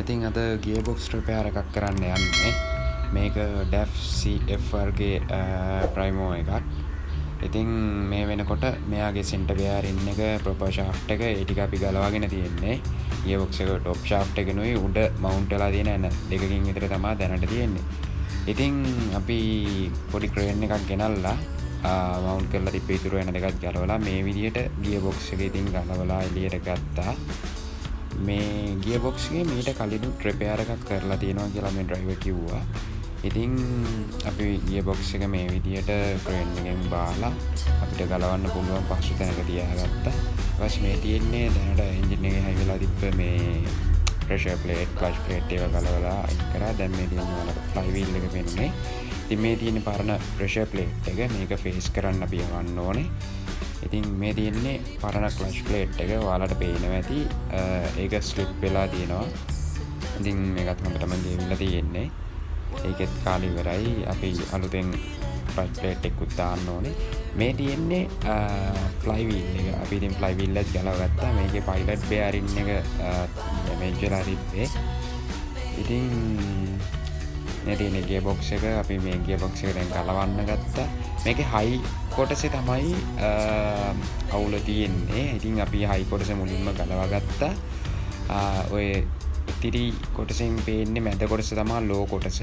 ඉතින් අද ගියර්බොක්ස් රිපෙයාර් එකක් කරන්න යන්නේ. මේක DAF CFR ගේ ප්‍රයිමෝ එකක්. ඉතින් මේ වෙනකොට මෙයාගේ සෙන්ටර් බෙයාරින් එක ප්‍රොපර් ෂාෆ්ට් එක ඒ ටික අපි ගලවාගෙන තියෙන්නේ. ගියර්බොක්ස් එක টොප් ෂාෆ්ට් එකනුයි උඩ මවුන්ට් වෙලා තියෙන එන දෙකකින් විතර තමයි දැනට තියෙන්නේ. ඉතින් අපි පොඩි ක්‍රේන් එකක් ගෙනල්ලා මවුන්ට් කරලා තිබ්බ ඉතුරු වෙන දෙකත් ගලවලා මේ විදියට ගියර්බොක්ස් එක ඉතින් ගලවලා එළියට ගත්තා. මේ ගියර්බොක්ස් එකේ මීට කලින් රිපෙයාර් එකක් කරලා තියෙනවා කියලා මේ ඩ්‍රයිවර් කිව්වා. ඉතින් අපි ගියර්බොක්ස් එක මේ විදියට ක්‍රේන් එකෙන් බාලා අපිට ගලවන්න පුළුවන් පහසු තැනක තියාගත්තා. ඊපස්සේ මේ තියෙන්නේ දැනට එන්ජින් එකේ හයි වෙලා තිබ්බ මේ ප්‍රෙෂර් ප්ලේට්, ක්ලච් ප්ලේට් ඒවා ගලවලා අයින් කරා. දැන් මේ තියෙන ෆ්ලයි වීල් එක පෙන්නේ. ඉතින් මේ තියෙන පරණ ප්‍රෙෂර් ප්ලේට් එක මේක ෆේස් කරන්න අපි යවන්න ඕනේ. ඉතින් මේ තියෙන්නේ පරණ ක්ලච් ප්ලේට් එක. ඔයාලට පේනවා ඇති ඒක ස්ලිප් වෙලා තියෙනවා. ඉතින් මේකත් හොඳටම ගෙවිලා තියෙන්නේ. ඒකෙත් කාලේ ඉවරයි. අපි අලුතෙන් ක්ලච් ප්ලේට් එකක් දාන්න ඕනේ. මේ තියෙන්නේ ෆ්ලයි වීල් එක. අපි ඉතින් ෆ්ලයි වීල් එක ගලවගත්තා. මේකේ පයිලට් බෙයාරින් එක ඩැමේජ් වෙලා තිබ්බේ. ඉතින් මේ තියෙන ගියර්බොක්ස් එක අපි මේ ගියර්බොක්ස් එක දැන් ගලවන්න ගත්තා. මේකේ හයි කොටසේ තමයි අවුල තියෙන්නේ. ඉතින් අපි හයි කොටස මුලින්ම ගලවා ගත්තා. ඔය ඉතිරි කොටසෙන් පේන්නේ මැද කොටස තමයි ලෝ කොටස.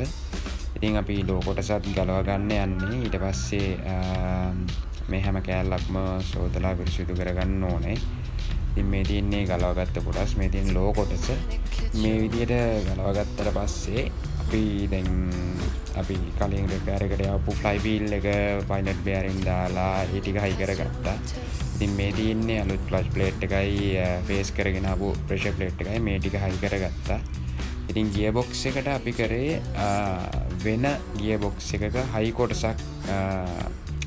ඉතින් අපි ලෝ කොටසත් ගලවා ගන්න යන්නේ. ඊට පස්සේ මේ හැම කෑල්ලක්ම සෝදලා පිරිසිදු කරගන්න ඕනේ. ඉතින් මේ තියෙන්නේ ගලවාගත්ත කොටස්. මේ තියෙන ලෝ කොටස. මේ විදියට ගලවාගත්තට පස්සේ අපි කලින් රිපෙයාර් එකට යවපු ෆ්ලයි වීල් එක පයිලට් බෙයාරින් දාලා ඒ ටික හයි කරගත්තා. ඉතින් මේ තියෙන්නේ අලුත් ක්ලච් ප්ලේට් එකයි ෆේස් කරගෙන ආපු ප්‍රෙෂර් ප්ලේට් එකයි මේ ටික හයි කරගත්තා. ඉතින් ගියර්බොක්ස් එකට අපි කරේ වෙන ගියර්බොක්ස් එකක හයි කොටසක්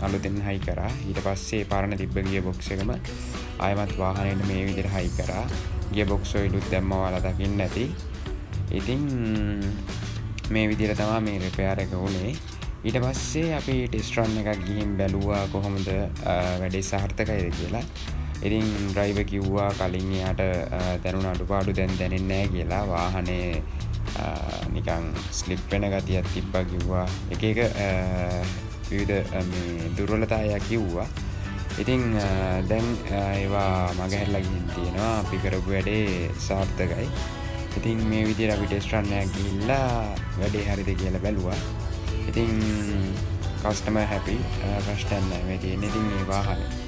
අලුතෙන් හයි කරා. ඊට පස්සේ පරණ තිබ්බ ගියර්බොක්ස් එකම ආයමත් වාහනේට මේ විදිහට හයි කරා. ගියර්බොක්ස් ඔයිලුත් දැම්මම ඔයාලා දකින්න ඇති. ඉතින් මේ විදිහට තමයි මේ රිපෙයාර් එක උනේ. ඊට පස්සේ අපි ටෙස්ට් රන් එකක් ගිහින් බැලුවා කොහොමද වැඩේ සාර්ථකයිද කියලා. ඉතින් ඩ්‍රයිවර් කිව්වා කලින් එයාට දැනුණ අඩුපාඩු දැන් දැනෙන්නේ නැහැ කියලා. වාහනේ නිකන් ස්ලිප් වෙන ගතියක් තිබ්බා කිව්වා. එක විවිධ මේ දුර්වලතාවයක් කිව්වා. ඉතින් දැන් ඒවා මගහැරලා ගිහින් තියෙනවා. අපි කරපු වැඩේ සාර්ථකයි. ඉතින් මේ විදිහට අපි ටෙස්ට් රන් එකක් ගිහිල්ලා වැඩේ හරිද කියලා බැලුවා. ඉතින් කස්ටමර් හැපි ප්‍රශ්න නැහැ මේ තියෙන්නේ. ඉතින් මේ වාහනේ